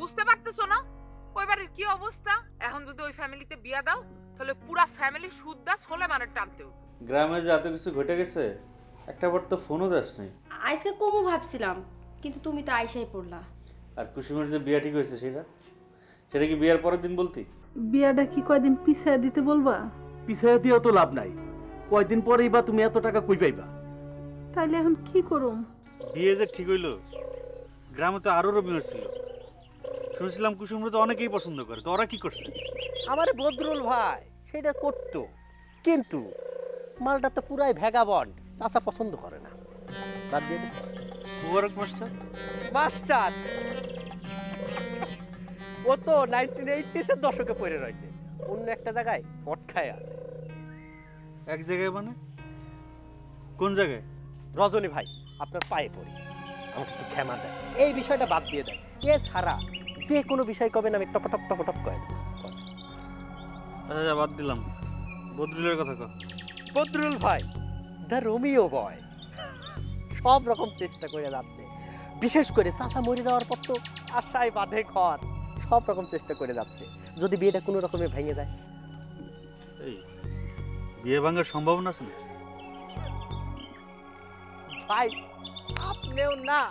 বুঝতে পারতেছো না ওই বাড়ির কি অবস্থা? এখন যদি ওই ফ্যামিলিতে বিয়া দাও তাহলে পুরা ফ্যামিলি সুদ্দা সোলেমানের টানতে উঠবে। গ্রামে যে এত কিছু ঘটে গেছে, একটা বার তো ফোনও দাস নাই। আজকে কমু ভাবছিলাম, কিন্তু তুমি তো আইসাই পড়লা। আর কুসুমের যে বিয়া ঠিক হয়েছে সেটা কি বিয়ার পরের দিন বলতি? বিয়াটা কি কয়দিন পিছায় দিতে বলবা? পিছাইয়া দিয়েও তো লাভ নাই, কয়দিন পরেই বা তুমি এত টাকা কই পাইবা? তাইলে এখন কি করুম? বিয়ে যে ঠিক হইলো, গ্রামে তো আরো রবিবার ছিল, শুনছিলাম কুসুমরা তো অনেকেই পছন্দ করে, তো ওরা কি করছে? আমার বদরুল ভাই সেটা করতো, কিন্তু মালটা তো পুরাই ভ্যাগাবন্ড, চাচা পছন্দ করে না, বাদ দিয়ে দিচ্ছে। মুবারক মাস্টার মাস্টার ও তো 1980s এর দশকে পড়ে রয়েছে, অন্য একটা জায়গায় পটখায় আছে। এক জায়গায় মানে কোন জায়গায়? রজনী ভাই আপনার পায়ে পড়ি, আমাকে একটু ক্ষমা দেন, এই বিষয়টা বাদ দিয়ে দেন। এ ছাড়া যে কোনো বিষয় কবেন আমি টপটপ টপটপ করে দেব। আচ্ছা বাদ দিলাম, বদরুলের কথা কও। বদরুল ভাই দা রোমিও বয়, সব রকম চেষ্টা করে যাচ্ছে, বিশেষ করে চাচা মরে যাওয়ার পর তো আশায় বাঁধে ঘর, সব রকম চেষ্টা করে যাচ্ছে, যদি বিয়েটা কোনো রকমে ভেঙে যায়। এই বিয়ে ভাঙার সম্ভাবনা আছে না? ভাই আপনিও না,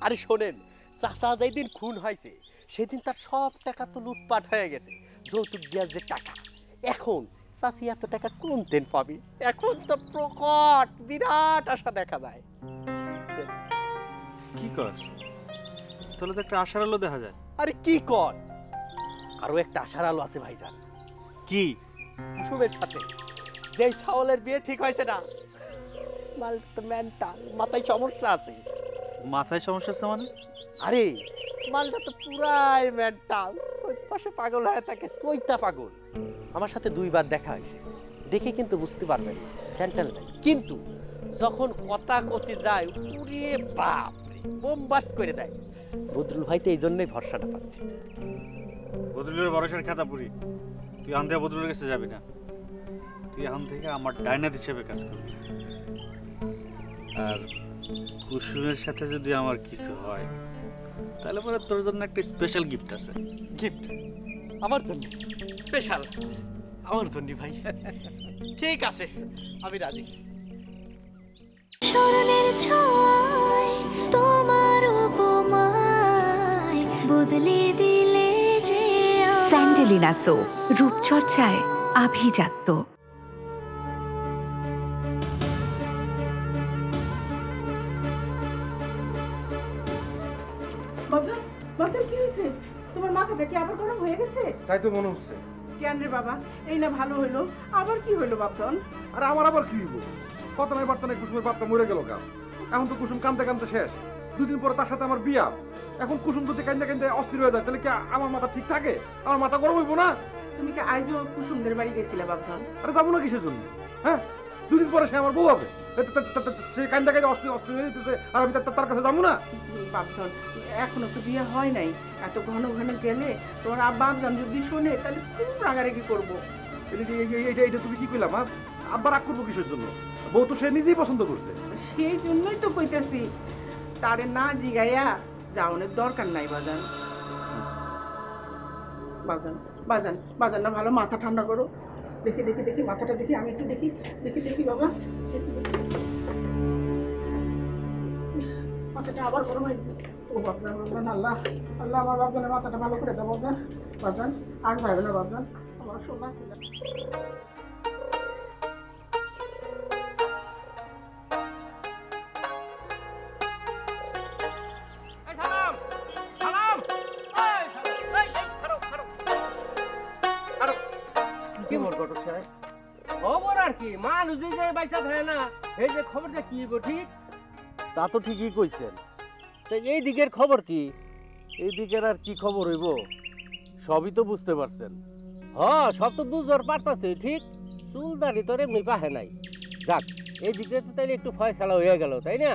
আরে শোনেন, চাচা যেদিন খুন হয়েছে সেদিন তার সব টাকা তো লুটপাট হয়ে গেছে, যৌতুক দেওয়ার যে টাকা, এখন চাচি এত টাকা কোন দিন পাবি, এখন তো প্রকট বিরাট আশা দেখা যায়। কি কর, তাহলে তো একটা আশার আলো দেখা যায়। আরে কি কর, আরো একটা আশার আলো আছে ভাইজান। কি? কুসুমের সাথে যেই ছাওলের বিয়ে ঠিক হয়েছে না, মালটা মেন্টাল, মাথায় সমস্যা আছে। মাথায় সমস্যা আছে মানে? আরে মালটা তো পুরাই মেন্টাল, পাশে পাগল হয়ে থাকে, সইতা পাগল। আমার সাথে 2 বার দেখা হয়েছে, দেখে কিন্তু বুঝতে পারবেন না জেন্টলম্যান, কিন্তু যখন কথা কতে যায় উড়ে বাপ রে বোমবাস্ট করে দেয়। বদরুল ভাই তো এই জন্যই ভরসাটা পাচ্ছে। বদরুলের ভরসার খাতা পুরি, তুই এখন থেকে বদরুলের কাছে যাবি না, তুই এখন থেকে আমার ডাইনাত হিসেবে কাজ করবি। আর কুসুমের সাথে যদি আমার কিছু হয় তাহলে পরে তোর জন্য একটা স্পেশাল গিফট আছে। গিফট আমার জন্য স্পেশাল? আমার জন্য ভাই? ঠিক আছে, আমি রাজি। স্মরণের ছয় তোমার উপমায় বদলে দিলে যে স্যান্ডেলিনা সো, রূপচর্চায় আভিজাত্য। কি হয়েছে? তোমার মাথাটা কি আবার গরম হয়ে গেছে? তাই তো মনে হচ্ছে। কেন রে বাবা, এই না ভালো হইলো, আবার কি হইলো বাপন? আরে আমার আবার কি হইব? কত নাই বার্তা নাই, কুসুমের বাপটা মরে গেল কাল, এখন তো কুসুম কান্দতে কান্দতে শেষ, 2 দিন পরে তার সাথে আমার বিয়া। এখন কুসুম যদি কান্দতে কান্দতে অস্থির হয়ে যায় তাহলে কি আমার মাথা ঠিক থাকে? আমার মাথা গরম হইব না? তুমি কি আজও কুসুমদের বাড়ি গেছিলে বাপন? আরে যাবো না কিসের জন্য? হ্যাঁ, 2 দিন পরে সে আমার বউ হবে, সে কান্দতে কান্দতে অস্থির অস্থির হয়ে যেতেছে, আর আমি তার কাছে যাবো না? বাপন এখনো তো বিয়ে হয় নাই, এত ঘন ঘন গেলে তোমার আব্বা আব্বান যদি শোনে তাহলে খুব রাগারাগি করবো। এইটা তুমি কি কইলাম? আব্বা রাগ করবো কিসের জন্য? বউ তো সে নিজেই পছন্দ করছে। সেই জন্যই তো কইতেছি, তারে না জিগাইয়া যাওনের দরকার নাই বাজান। বাজান বাজান বাজান না, ভালো মাথা ঠান্ডা করো। দেখি দেখি দেখি মাথাটা দেখি, আমি একটু দেখি দেখি দেখি বাবা, দেখি দেখি মাথাটা আবার গরম হয়েছে। ও বাবজান বাবজান, আল্লাহ আল্লাহ, আমার বাবজানের মাথাটা ভালো করে দাও বাবজান। বাবজান আর ভাইবে না বাবজান, আমার সোনা ছিল। খবর আর কি, মানুষ যে বাইসা থাকে না, এই যে খবরটা কি ঠিক? তা তো ঠিকই কইছেন। তো এই দিকের খবর কি? এই দিকের আর কি খবর হইব, সবই তো বুঝতে পারছেন। হ্যাঁ, সব তো বুঝবার পারতাছে, ঠিক চুলদারি তোর এমনি পাহে নাই। যাক, এই দিকে তো তাইলে একটু ফয়সালা হয়ে গেল, তাই না?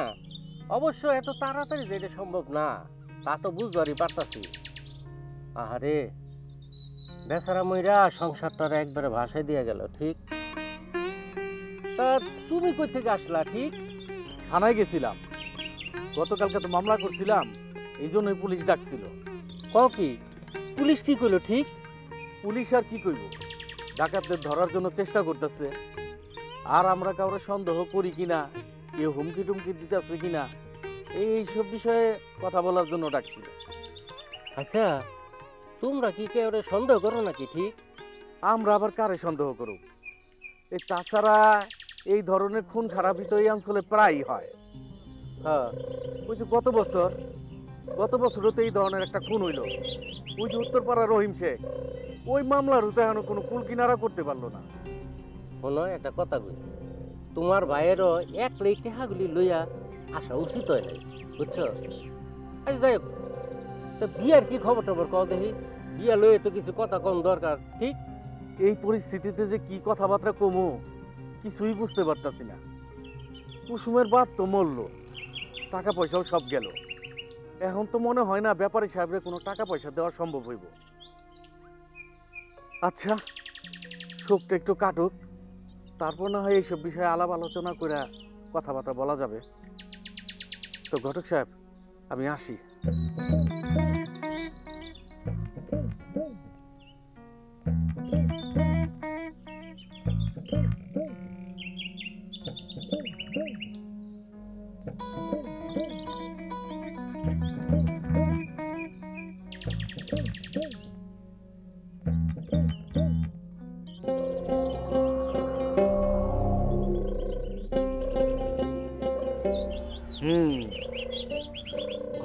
অবশ্য এত তাড়াতাড়ি যেটা সম্ভব না, তা তো বুঝবারই পারতাছি। আহারে বেচারা মইরা সংসারটার একবারে ভাসায় দিয়ে গেল, ঠিক? তা তুমি কই থেকে আসলা? ঠিক থানায় গেছিলাম, গতকালকে তো মামলা করছিলাম, এই জন্যই পুলিশ ডাকছিল। কও কি পুলিশ কি কইলো ঠিক? পুলিশ আর কি কইব, ডাকাতদের ধরার জন্য চেষ্টা করতেছে। আর আমরা কাউরে সন্দেহ করি কিনা, কেউ হুমকি টুমকি দিতেছে কিনা, এইসব বিষয়ে কথা বলার জন্য ডাকছিল। আচ্ছা তোমরা কি কেউ সন্দেহ করো নাকি ঠিক? আমরা আবার কারে সন্দেহ করব? এই তাছাড়া এই ধরনের খুন খারাপি তো এই অঞ্চলে প্রায়ই হয়। হ্যাঁ ওই যে গত বছরও তো এই ধরনের একটা খুন হইল, ওই যে উত্তরপাড়া রহিম শেখ, ওই মামলার তো এখনো কোনো কুল কিনারা করতে পারলো না। শোনো একটা কথা কই, তোমার ভাইয়েরও এক প্লেট টেহাগুলি লইয়া আসা উচিত হয় নাই, বুঝছো? আচ্ছা যাই হোক, তো বিয়ার কি খবর টবর কও দেখি। বিয়া লইয়ে তো কিছু কথা কম দরকার ঠিক? এই পরিস্থিতিতে যে কি কথাবার্তা কমু কিছুই বুঝতে পারতাছি না। কুসুমের বাপ তো মরল, টাকা পয়সাও সব গেল। এখন তো মনে হয় না ব্যাপারী সাহেবের কোনো টাকা পয়সা দেওয়া সম্ভব হইব। আচ্ছা শোকটা একটু কাটুক, তারপর না হয় এইসব বিষয়ে আলাপ আলোচনা করে কথাবার্তা বলা যাবে। তো ঘটক সাহেব আমি আসি।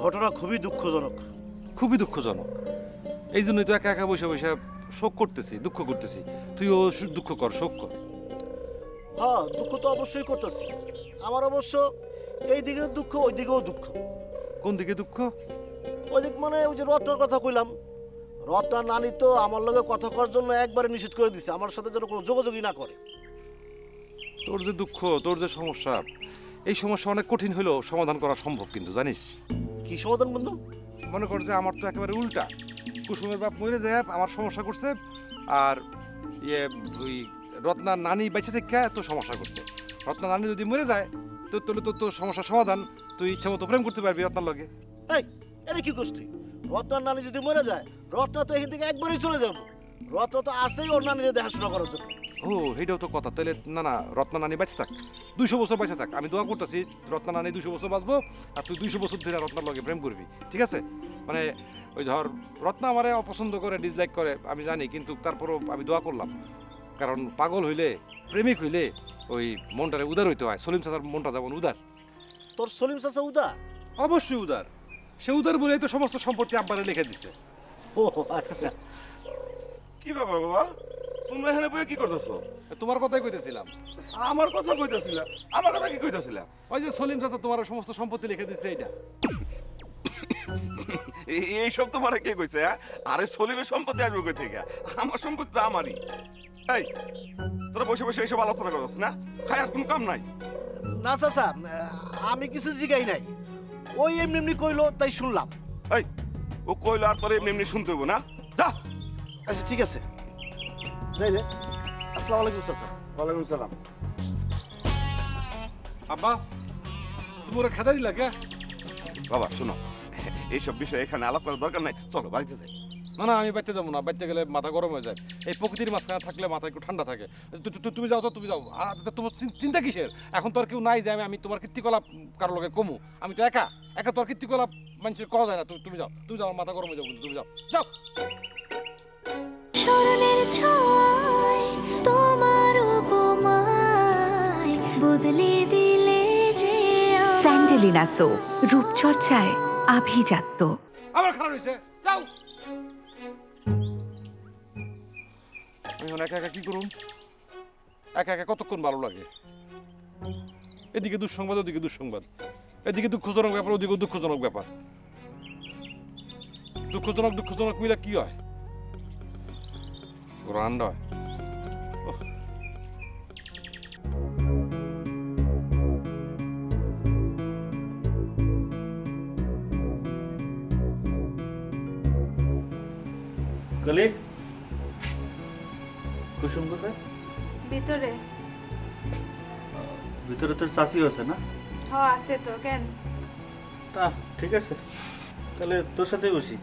ঘটনা খুবই দুঃখজনক। খুবই দুঃখজনক। এই জন্যই তো একা একা বসে বসে শোক করতেছি, দুঃখ করতেছি। তুইও দুঃখ কর, শোক কর। হ্যাঁ দুঃখ তো অবশ্যই করতেছি। আমার অবশ্য এই দিকেও দুঃখ ওই দিকেও দুঃখ। কোন দিকে দুঃখ? ওই দিক মানে ওই যে রত্নার কথা কইলাম, রত্নার নানি তো আমার লগে কথা করার জন্য একবারে নিষেধ করে দিছে, আমার সাথে যেন কোনো যোগাযোগই না করে। তোর যে দুঃখ, তোর যে সমস্যা, এই সমস্যা অনেক কঠিন হলেও সমাধান করা সম্ভব কিন্তু জানিস। কি সমাধান বন্ধু? মনে কর যে আমার তো একেবারে উল্টা, কুসুমের বাপ মরে যায় আমার সমস্যা করছে, আর ওই রত্নার নানি বেঁচে থেকে তো সমস্যা করছে। রত্নার নানি যদি মরে যায় তো তাহলে তোর সমস্যার সমাধান, তুই ইচ্ছা মতো প্রেম করতে পারবি রত্নার লগে। এই এটা কি করছ তুই? রত্নার নানি যদি মরে যায়, রত্না তো এখান থেকে একবারই চলে যাব। রত্না তো আসেই ওর নানিরে দেখাশোনা করার জন্য। ও এইটাও তো কথা। তাহলে না, রত্না নানি বেঁচে থাক, 200 বছর বেঁচে থাক। আমি দোয়া করতেছি রত্না নানি 200 বছর বাঁচবো, আর তুই 200 বছর ধরে রত্নার লগে প্রেম করবি, ঠিক আছে? মানে ওই ধর রত্না আমারে অপছন্দ করে, ডিসলাইক করে আমি জানি, কিন্তু তারপরও আমি দোয়া করলাম। কারণ পাগল হইলে, প্রেমিক হইলে ওই মনটারে উদার হইতে হয়। সলিম চাচার মনটা যেমন উদার। তোর সলিম চাচা উদার? অবশ্যই উদার। সে উদার বলেই তো সমস্ত সম্পত্তি আব্বারে লিখে দিছে। ও আচ্ছা। কি ব্যাপার বাবা, তোমরা এখানে বইয়ে কি করতেছো? তোমার কথাই কইতেছিলাম। আমার কথা কইতাছিলা? আমার কথা কি কইতাছিলা? ওই যে সলিম চাচা তোমার সমস্ত সম্পত্তি লিখে দিচ্ছে এইটা। এইসব তোমার কে কইছে? আরে সলিমের সম্পত্তি আসবে কই থেকে? আমার সম্পত্তি তো আমারই। এই তোরা বসে বসে এইসব আলোচনা করছিস না? খাই আর কোনো কাম নাই? না চাচা, আমি কিছু জিগাই নাই, ওই এমনি এমনি কইলো তাই শুনলাম। এই ও কইলো আর তোর এমনি এমনি শুনতে হইব না? যা। আচ্ছা ঠিক আছে, যাই রে। আসসালামু আলাইকুম চাচা। ওয়ালাইকুম সালাম। আব্বা তুমি ওরা খেদা দিলা কে? বাবা শোনো, এইসব বিষয়ে এখানে আলাপ করার দরকার নাই, চলো বাড়িতে যাই। না আমি বাইতে যাবো না, বাইতে গেলে মাথা গরম হয়ে যায়। এই প্রকৃতির মাঝখানে থাকলে মাথা একটু ঠান্ডা থাকে। তুমি যাও তো, তুমি যাও। আর তোমার চিন্তা কিসের? এখন তো আর কেউ নাই যে আমি তোমার কীর্তিকলাপ কারোর লগে কমু। আমি তো একা একা, তোর কীর্তিকলাপ মানুষের কওয়া যায় না। তুমি যাও, তুমি যাও, মাথা গরম হয়ে যাও কিন্তু। তুমি যাও, যাও। স্মরণের ছয় তোমার উপমায় বদলে দিলে যে স্যান্ডেলিনা সো, রূপচর্চায় আভিজাত্য। আবার খারাপ হয়েছে, যাও। আমি এখন একা একা কি করুম? একা একা কতক্ষণ ভালো লাগে? এদিকে দুঃসংবাদ, ওদিকে দুঃসংবাদ, এদিকে দুঃখজনক ব্যাপার, ওদিকে দুঃখজনক ব্যাপার। দুঃখজনক মিলে কি হয়? রান্না হয়। কলি কুসুম কোথায়? ভিতরে। ভিতরে তোর চাচিও আছে না? হ্যাঁ আছে তো, কেন? ঠিক আছে, তাহলে তোর সাথে বসি।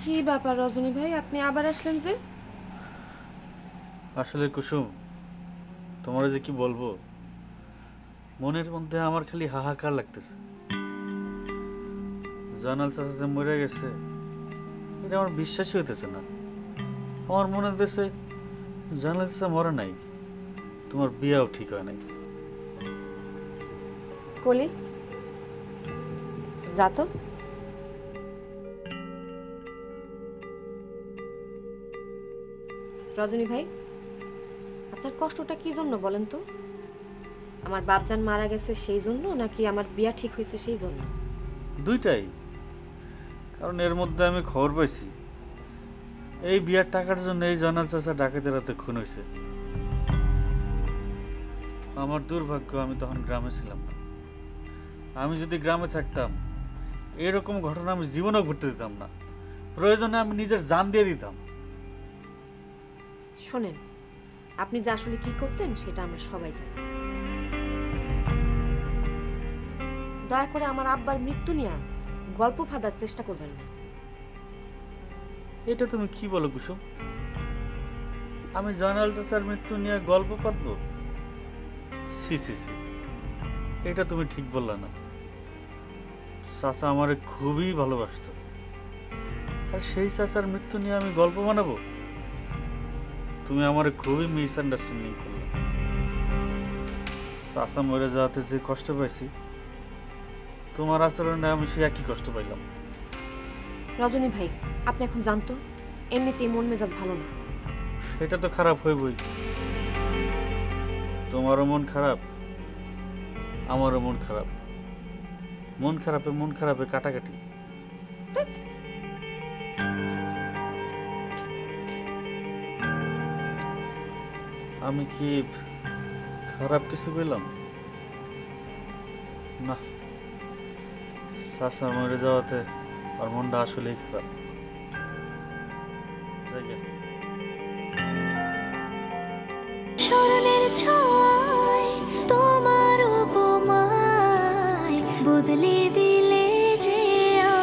কি ব্যাপার রজনী ভাই, আপনি আবার আসলেন যে? আসলে কুসুম, তোমার যে কি বলবো, মনের মধ্যে আমার খালি হাহাকার লাগতেছে। জানাল চাচা যে মরে গেছে, এটা আমার বিশ্বাসই হইতেছে না। আমার মনে হইতেছে জানাল চাচা মরে নাই, তোমার বিয়েও ঠিক হয় নাই। কলি যা তো। রজনী ভাই, আপনার কষ্টটা কি জন্য বলেন তো? আমার বাপজান মারা গেছে সেই জন্য, নাকি আমার বিয়া ঠিক হয়েছে সেই জন্য? দুইটাই। কারণ এর মধ্যে আমি খবর পাইছি এই বিয়ার টাকার জন্য এই জানাল চাচা ডাকাতের রাতে খুন হয়েছে। আমার দুর্ভাগ্য, আমি তখন গ্রামে ছিলাম না। আমি যদি গ্রামে থাকতাম এরকম ঘটনা আমি জীবনেও ঘটতে দিতাম না। প্রয়োজনে আমি নিজের জান দিয়ে দিতাম। শোনেন, আপনি যে আসলে কি করতেন সেটা আমরা সবাই জানি। দয়া করে আমার আব্বার মৃত্যু নিয়ে গল্প ফাঁদার চেষ্টা করবেন না। এটা তুমি কি বলো কুসুম? আমি জানাল চাচার মৃত্যু নিয়ে গল্প পাতবো? সি সি সি, এটা তুমি ঠিক বললা না। চাচা আমারে খুবই ভালোবাসতো, আর সেই চাচার মৃত্যু নিয়ে আমি গল্প বানাবো? তুমি আমারে খুবই মিসআন্ডারস্ট্যান্ডিং করলে। চাচা মরে যাওয়াতে যে কষ্ট পাইছি, তোমার আচরণে আমি সে একই কষ্ট পাইলাম। রজনী ভাই, আপনি এখন জানতো এমনিতেই মন মেজাজ ভালো না। সেটা তো খারাপ হইবই। তোমারও মন খারাপ, আমারও মন খারাপ। মন খারাপে কাটাকাটি। আমি কি খারাপ কিছু পেলাম? না, চাচা মরে যাওয়াতে আর মনটা আসলেই খারাপ। স্মরণের ছয় তোমার উপমায় বদলে দিলে যে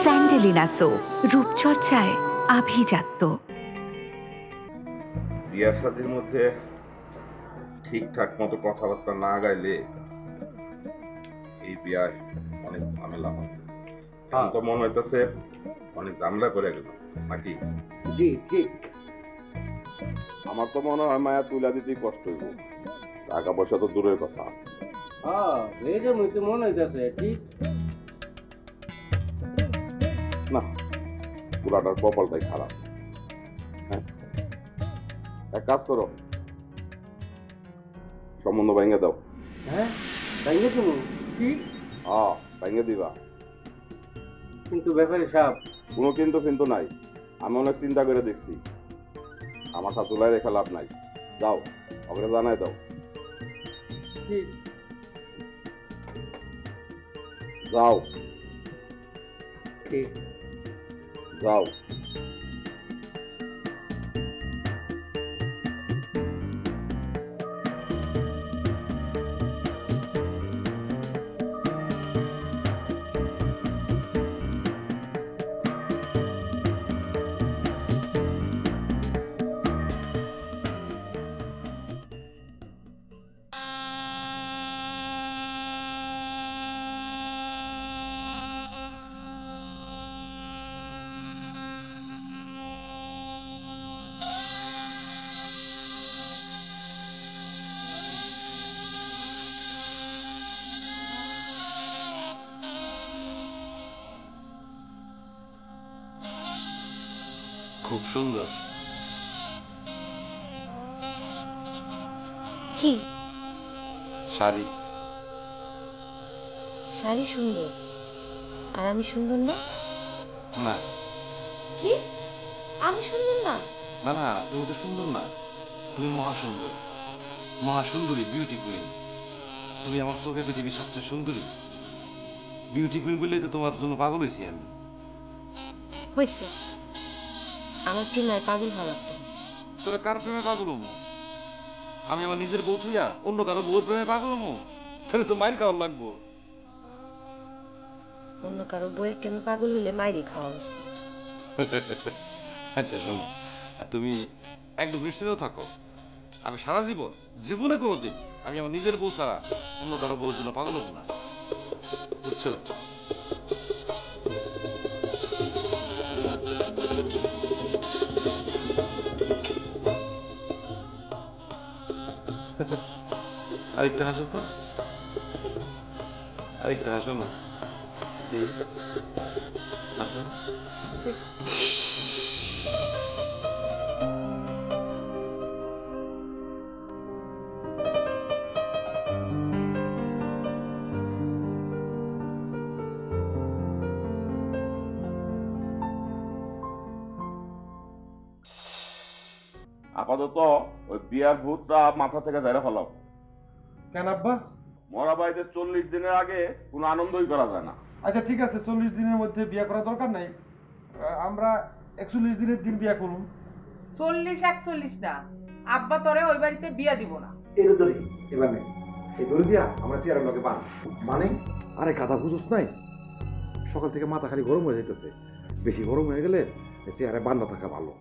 স্যান্ডেলিনা সো, রূপচর্চায় আভিজাত্য। বিয়ার সাথীর মধ্যে ঠিকঠাক মতো কথাবার্তা না গাইলে এই বিয়ার অনেক ঝামেলা হবে। এখন তো মনে হইতেছে অনেক ঝামেলা করে গেল নাকি? জি ঠিক। আমার তো মনে হয় মায়া তুলা দিতেই কষ্ট হইব। টাকা পয়সা তো দূরের কথা। হ্যাঁ, এইরকমই তো মনে হইতেছে। ঠিক না, পুরাটার কপালটাই খারাপ। হ্যাঁ, এক কাজ করো, সম্বন্ধ ভেঙে দাও। হ্যাঁ, তাইলে তুমি কি? হ্যাঁ, ভেঙে দিবা। কিন্তু ব্যাপারে সাহেব, কোনো কিন্তু নাই। আমি অনেক চিন্তা করে দেখছি, আমার হাত তুলায় রেখে লাভ নাই। যাও, ওকে জানাই দাও। ঠিক। যাও ঠিক। যাও। খুব সুন্দর। কি শাড়ি? শাড়ি সুন্দর আর আমি সুন্দর না? না কি আমি সুন্দর না? না না, তুমি তো সুন্দর না, তুমি মহাসুন্দর, মহাসুন্দরী, বিউটি কুইন। তুমি আমার চোখে পৃথিবীর সবচেয়ে সুন্দরী। বিউটি কুইন বললেই তো তোমার জন্য পাগল হয়েছি আমি। হয়েছে, আমার প্রেমের পাগল হওয়া লাগতো। তোরা কার প্রেমে পাগল হবো? আমি আমার নিজের বউ থইয়া অন্য কারো বউর প্রেমে পাগল হবো? তাহলে তো মাইর খাওয়ার লাগবো। অন্য কারো বইয়ের প্রেমে পাগল হইলে মাইরি খাওয়া উচিত। আচ্ছা শোনো, আর তুমি একদম নিশ্চিত থাকো, আমি সারা জীবনে কোনোদিন আমি আমার নিজের বউ ছাড়া অন্য কারো বউর জন্য পাগল হবো না, বুঝছো? আরেকটা হাসো তো, আরেকটা হাসো না, হাসো। আপাতত ওই বিয়ার ভূতটা মাথা থেকে যাইরা ফেলাও। কেন আব্বা? মরা বাড়িতে 40 দিনের আগে কোনো আনন্দই করা যায় না। আচ্ছা ঠিক আছে, 40 দিনের মধ্যে বিয়ে করা দরকার নাই, আমরা 41 দিনের দিন বিয়ে করুন। 40-41 না, আব্বা তোরে ওই বাড়িতে বিয়া দিব না। এই দড়ি এবার নেই, এই দড়ি দিয়া আমরা চেয়ারের লগে বান মানে। আরে গাধা বুঝোস নাই, সকাল থেকে মাথা খালি গরম হয়ে যাইতেছে, বেশি গরম হয়ে গেলে চেয়ারে বান্ধা থাকা ভালো।